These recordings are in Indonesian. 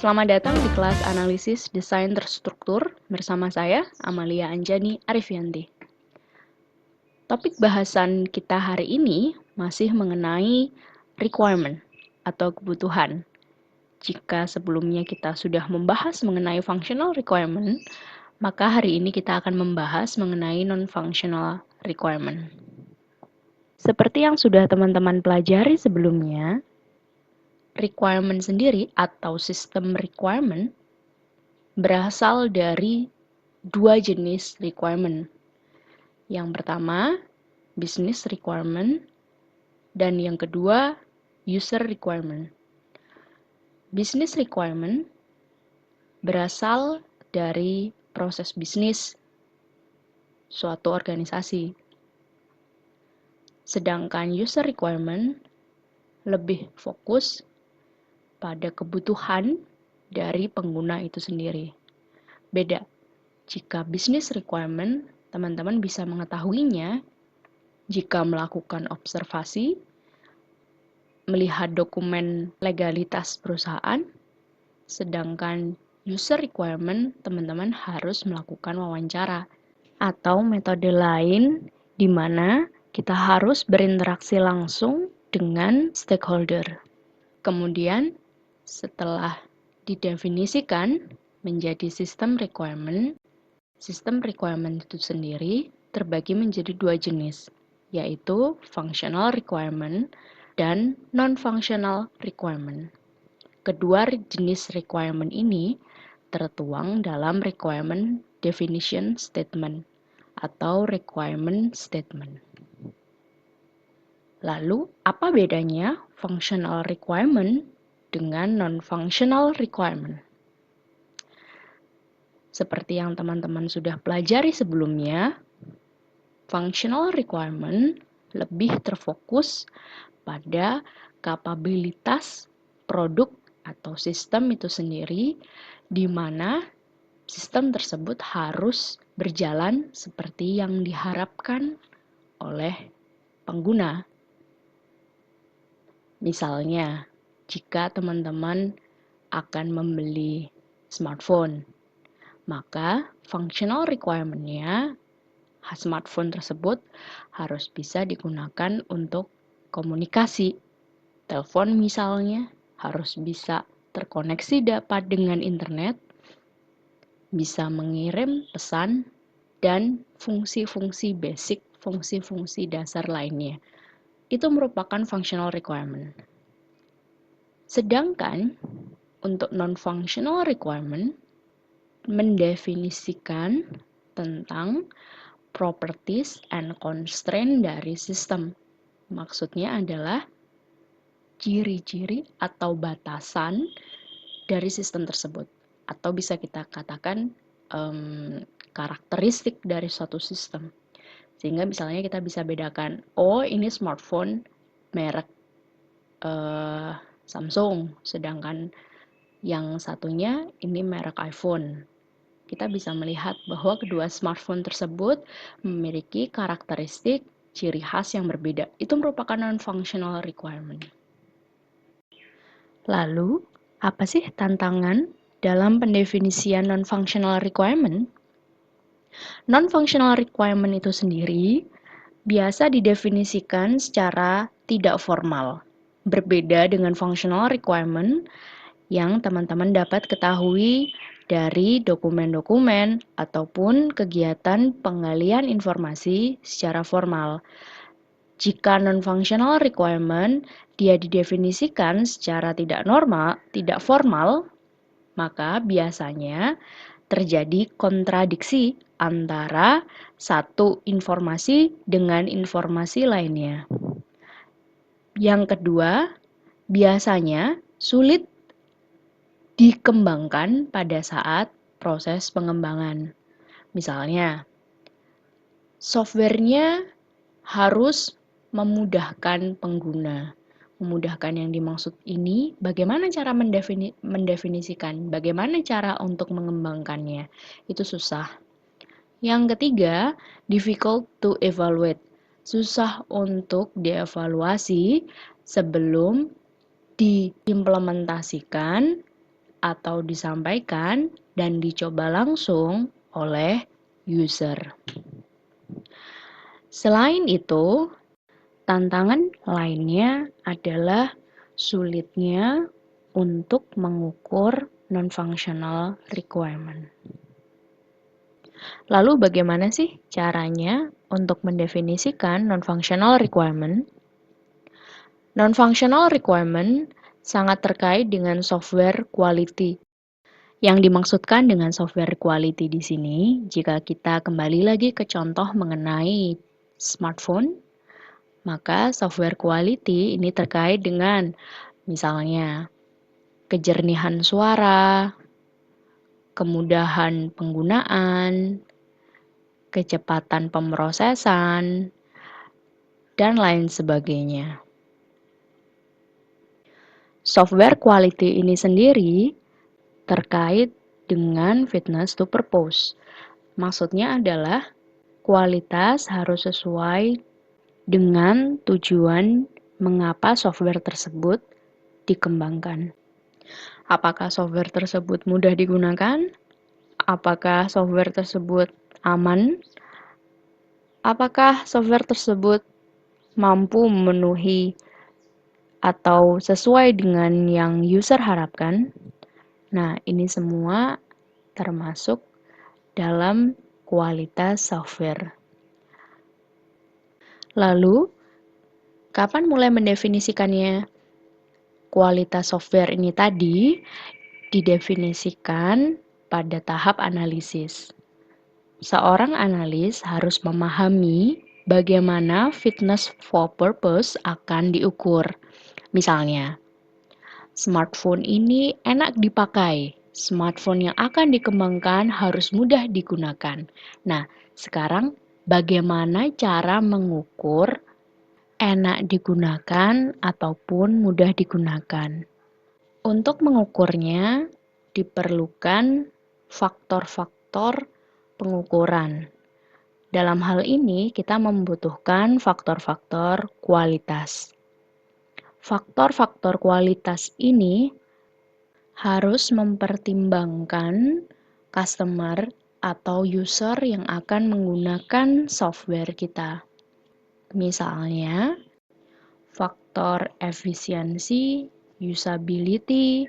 Selamat datang di kelas analisis desain terstruktur bersama saya, Amalia Anjani Arifianti. Topik bahasan kita hari ini masih mengenai requirement atau kebutuhan. Jika sebelumnya kita sudah membahas mengenai functional requirement, maka hari ini kita akan membahas mengenai non-functional requirement. Seperti yang sudah teman-teman pelajari sebelumnya, requirement sendiri atau sistem requirement berasal dari dua jenis requirement. Yang pertama, business requirement, dan yang kedua, user requirement. Business requirement berasal dari proses bisnis suatu organisasi. Sedangkan user requirement lebih fokus pada kebutuhan dari pengguna itu sendiri. Beda. Jika business requirement, teman-teman bisa mengetahuinya jika melakukan observasi, melihat dokumen legalitas perusahaan, sedangkan user requirement, teman-teman harus melakukan wawancara atau metode lain di mana kita harus berinteraksi langsung dengan stakeholder. Kemudian, setelah didefinisikan menjadi sistem requirement itu sendiri terbagi menjadi dua jenis, yaitu functional requirement dan non-functional requirement. Kedua jenis requirement ini tertuang dalam requirement definition statement atau requirement statement. Lalu, apa bedanya functional requirement dengan non-functional requirement? Seperti yang teman-teman sudah pelajari sebelumnya, functional requirement lebih terfokus pada kapabilitas produk atau sistem itu sendiri, di mana sistem tersebut harus berjalan seperti yang diharapkan oleh pengguna. Misalnya, jika teman-teman akan membeli smartphone, maka functional requirement-nya smartphone tersebut harus bisa digunakan untuk komunikasi. Telepon misalnya harus bisa terkoneksi dapat dengan internet, bisa mengirim pesan, dan fungsi-fungsi basic, fungsi-fungsi dasar lainnya. Itu merupakan functional requirement. Sedangkan untuk non-functional requirement mendefinisikan tentang properties and constraint dari sistem. Maksudnya adalah ciri-ciri atau batasan dari sistem tersebut. Atau bisa kita katakan karakteristik dari suatu sistem. Sehingga misalnya kita bisa bedakan, oh ini smartphone merek Samsung, sedangkan yang satunya ini merek iPhone. Kita bisa melihat bahwa kedua smartphone tersebut memiliki karakteristik ciri khas yang berbeda. Itu merupakan non-functional requirement. Lalu, apa sih tantangan dalam pendefinisian non-functional requirement? Non-functional requirement itu sendiri biasa didefinisikan secara tidak formal, berbeda dengan functional requirement yang teman-teman dapat ketahui dari dokumen-dokumen ataupun kegiatan penggalian informasi secara formal. Jika non-functional requirement dia didefinisikan secara tidak formal, maka biasanya terjadi kontradiksi antara satu informasi dengan informasi lainnya. Yang kedua, biasanya sulit dikembangkan pada saat proses pengembangan. Misalnya, softwarenya harus memudahkan pengguna. Memudahkan yang dimaksud ini, bagaimana cara mendefinisikan, bagaimana cara untuk mengembangkannya, itu susah. Yang ketiga, difficult to evaluate. Susah untuk dievaluasi sebelum diimplementasikan atau disampaikan dan dicoba langsung oleh user. Selain itu, tantangan lainnya adalah sulitnya untuk mengukur non-functional requirement. Lalu bagaimana sih caranya untuk mendefinisikan non-functional requirement? Non-functional requirement sangat terkait dengan software quality. Yang dimaksudkan dengan software quality di sini, jika kita kembali lagi ke contoh mengenai smartphone, maka software quality ini terkait dengan misalnya kejernihan suara, kemudahan penggunaan, kecepatan pemrosesan, dan lain sebagainya. Software quality ini sendiri terkait dengan fitness to purpose. Maksudnya adalah kualitas harus sesuai dengan tujuan mengapa software tersebut dikembangkan. Apakah software tersebut mudah digunakan? Apakah software tersebut aman? Apakah software tersebut mampu memenuhi atau sesuai dengan yang user harapkan? Nah, ini semua termasuk dalam kualitas software. Lalu, kapan mulai mendefinisikannya? Kualitas software ini tadi didefinisikan pada tahap analisis. Seorang analis harus memahami bagaimana fitness for purpose akan diukur. Misalnya, smartphone ini enak dipakai. Smartphone yang akan dikembangkan harus mudah digunakan. Nah, sekarang bagaimana cara mengukur enak digunakan ataupun mudah digunakan? Untuk mengukurnya, diperlukan faktor-faktor pengukuran. Dalam hal ini, kita membutuhkan faktor-faktor kualitas. Faktor-faktor kualitas ini harus mempertimbangkan customer atau user yang akan menggunakan software kita. Misalnya, faktor efisiensi, usability,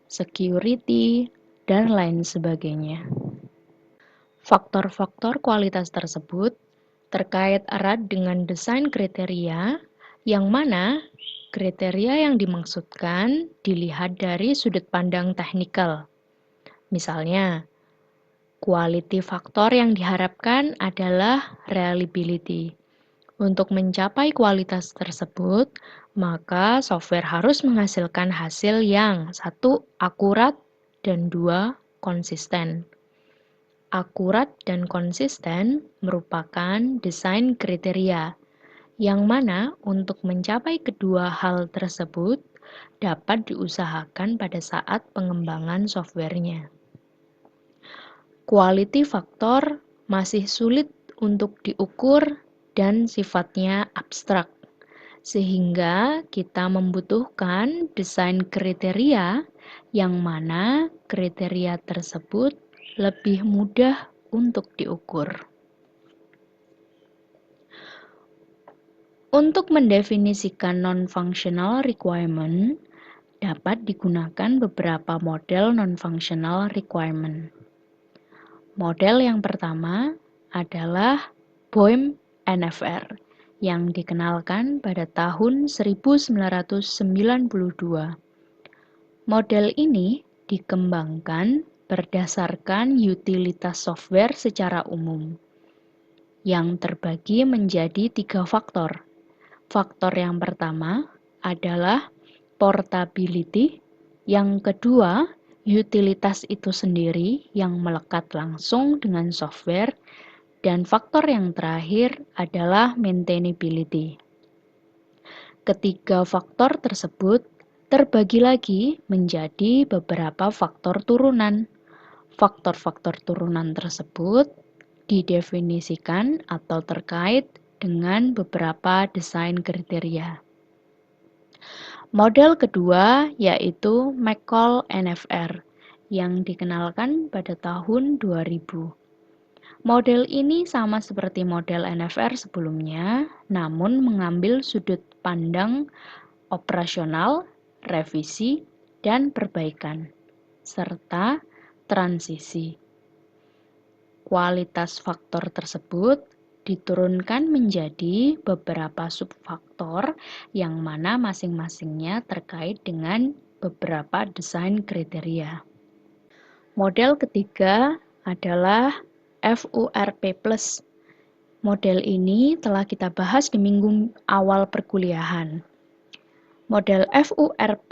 security, dan lain sebagainya. Faktor-faktor kualitas tersebut terkait erat dengan desain kriteria, yang mana kriteria yang dimaksudkan dilihat dari sudut pandang teknikal. Misalnya, quality faktor yang diharapkan adalah reliability. Untuk mencapai kualitas tersebut, maka software harus menghasilkan hasil yang satu, akurat, dan dua, konsisten. Akurat dan konsisten merupakan desain kriteria, yang mana untuk mencapai kedua hal tersebut dapat diusahakan pada saat pengembangan softwarenya. Quality faktor masih sulit untuk diukur dan sifatnya abstrak, sehingga kita membutuhkan desain kriteria yang mana kriteria tersebut lebih mudah untuk diukur. Untuk mendefinisikan non-functional requirement, dapat digunakan beberapa model non-functional requirement. Model yang pertama adalah BOIM-NFR yang dikenalkan pada tahun 1992. Model ini dikembangkan berdasarkan utilitas software secara umum, yang terbagi menjadi 3 faktor. Faktor yang pertama adalah portability, yang kedua utilitas itu sendiri yang melekat langsung dengan software, dan faktor yang terakhir adalah maintainability. Ketiga faktor tersebut terbagi lagi menjadi beberapa faktor turunan. Faktor-faktor turunan tersebut didefinisikan atau terkait dengan beberapa desain kriteria. Model kedua yaitu McCall NFR yang dikenalkan pada tahun 2000. Model ini sama seperti model NFR sebelumnya, namun mengambil sudut pandang operasional, revisi, dan perbaikan, serta transisi. Kualitas faktor tersebut diturunkan menjadi beberapa subfaktor yang mana masing-masingnya terkait dengan beberapa desain kriteria. Model ketiga adalah FURP+. Model ini telah kita bahas di minggu awal perkuliahan. Model FURP+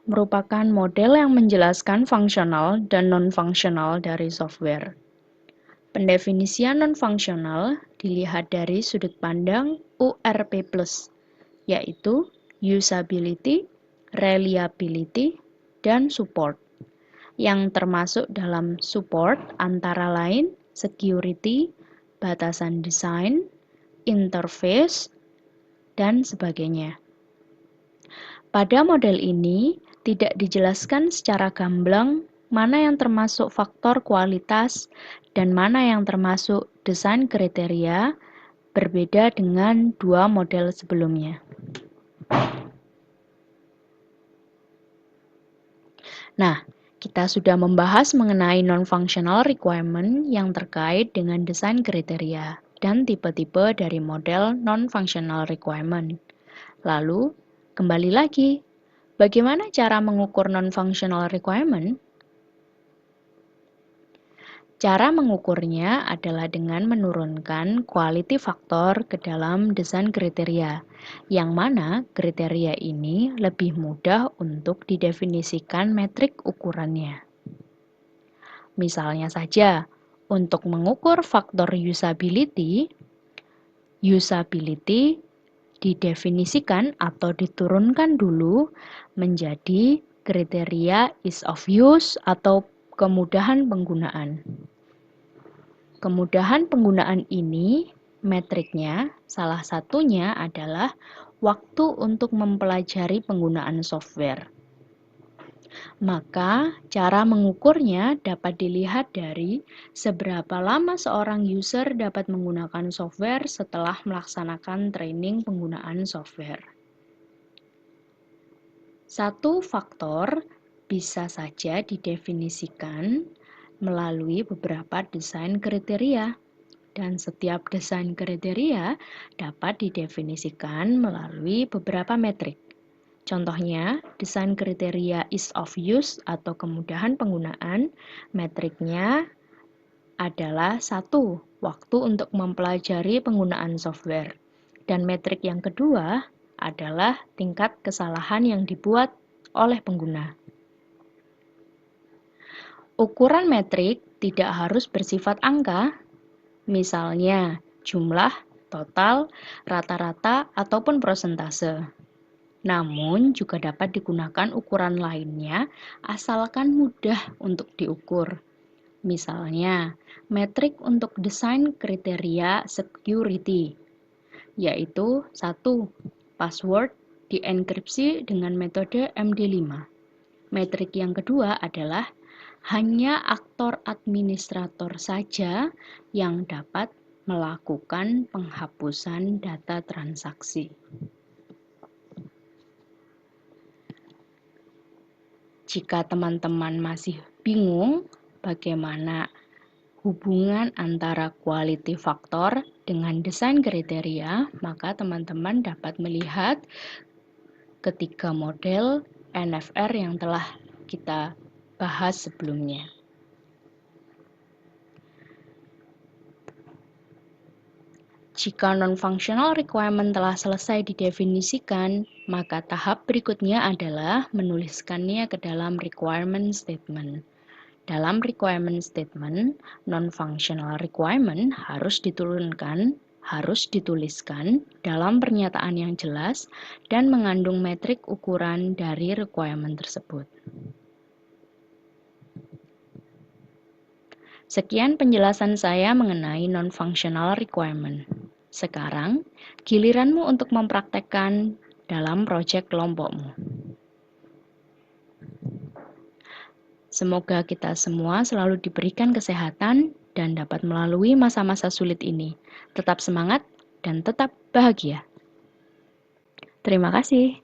merupakan model yang menjelaskan fungsional dan non-fungsional dari software. Pendefinisian non-fungsional dilihat dari sudut pandang URP+, yaitu usability, reliability, dan support. Yang termasuk dalam support antara lain security, batasan desain, interface, dan sebagainya. Pada model ini, tidak dijelaskan secara gamblang mana yang termasuk faktor kualitas dan mana yang termasuk desain kriteria, berbeda dengan dua model sebelumnya. Nah, kita sudah membahas mengenai non-functional requirement yang terkait dengan desain kriteria dan tipe-tipe dari model non-functional requirement. Lalu, kembali lagi, bagaimana cara mengukur non-functional requirement? Cara mengukurnya adalah dengan menurunkan quality factor ke dalam desain kriteria, yang mana kriteria ini lebih mudah untuk didefinisikan metrik ukurannya. Misalnya saja, untuk mengukur faktor usability didefinisikan atau diturunkan dulu menjadi kriteria ease of use atau kemudahan penggunaan. Kemudahan penggunaan ini, metriknya salah satunya adalah waktu untuk mempelajari penggunaan software. Maka, cara mengukurnya dapat dilihat dari seberapa lama seorang user dapat menggunakan software setelah melaksanakan training penggunaan software. Satu faktor bisa saja didefinisikan melalui beberapa desain kriteria, dan setiap desain kriteria dapat didefinisikan melalui beberapa metrik. Contohnya, desain kriteria ease of use atau kemudahan penggunaan, metriknya adalah 1. Waktu untuk mempelajari penggunaan software. Dan metrik yang kedua adalah tingkat kesalahan yang dibuat oleh pengguna. Ukuran metrik tidak harus bersifat angka, misalnya jumlah, total, rata-rata, ataupun persentase. Namun juga dapat digunakan ukuran lainnya asalkan mudah untuk diukur. Misalnya, metrik untuk desain kriteria security, yaitu 1. Password dienkripsi dengan metode MD5. Metrik yang kedua adalah hanya aktor administrator saja yang dapat melakukan penghapusan data transaksi. Jika teman-teman masih bingung bagaimana hubungan antara quality factor dengan desain kriteria, maka teman-teman dapat melihat ketiga model NFR yang telah kita bahas sebelumnya. Jika non-functional requirement telah selesai didefinisikan, maka tahap berikutnya adalah menuliskannya ke dalam requirement statement. Dalam requirement statement, non-functional requirement harus diturunkan, harus dituliskan dalam pernyataan yang jelas dan mengandung metrik ukuran dari requirement tersebut. Sekian penjelasan saya mengenai non-functional requirement. Sekarang, giliranmu untuk mempraktekkan dalam proyek kelompokmu. Semoga kita semua selalu diberikan kesehatan dan dapat melalui masa-masa sulit ini. Tetap semangat dan tetap bahagia. Terima kasih.